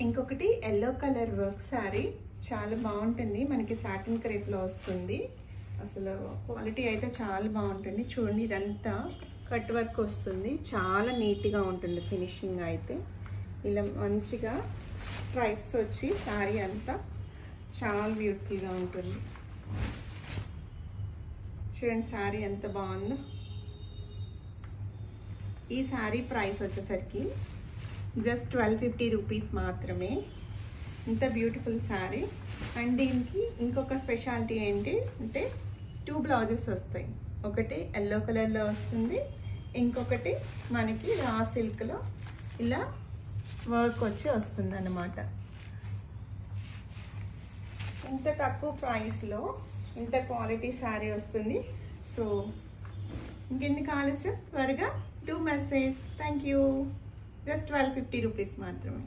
ఇంకొకటి yellow colour work sari చాలా బాగుంటుంది. మనకి సాటిన్ క్రేప్లో వస్తుంది. అసలు క్వాలిటీ అయితే చాలా బాగుంటుంది. చూడండి, ఇదంతా కట్ వర్క్ వస్తుంది. చాలా నీట్గా ఉంటుంది ఫినిషింగ్ అయితే. ఇలా మంచిగా స్ట్రైప్స్ వచ్చి శారీ అంతా చాలా బ్యూటిఫుల్గా ఉంటుంది. చూడండి శారీ ఎంత బాగుందో. ఈ శారీ ప్రైస్ వచ్చేసరికి జస్ట్ 1250 రూపీస్ మాత్రమే. ఇంత బ్యూటిఫుల్ శారీ. అండ్ దీనికి ఇంకొక స్పెషాలిటీ ఏంటి అంటే 2 బ్లౌజెస్ వస్తాయి. ఒకటి ఎల్లో కలర్లో వస్తుంది, ఇంకొకటి మనకి రా సిల్క్లో ఇలా వర్క్ వచ్చి వస్తుంది అన్నమాట. ఇంత తక్కువ ప్రైస్లో ఇంత క్వాలిటీ శారీ వస్తుంది. సో ఇంకెందుకు ఆలస్యం, త్వరగా do message. Thank you. Just 1250 rupees మాత్రమే.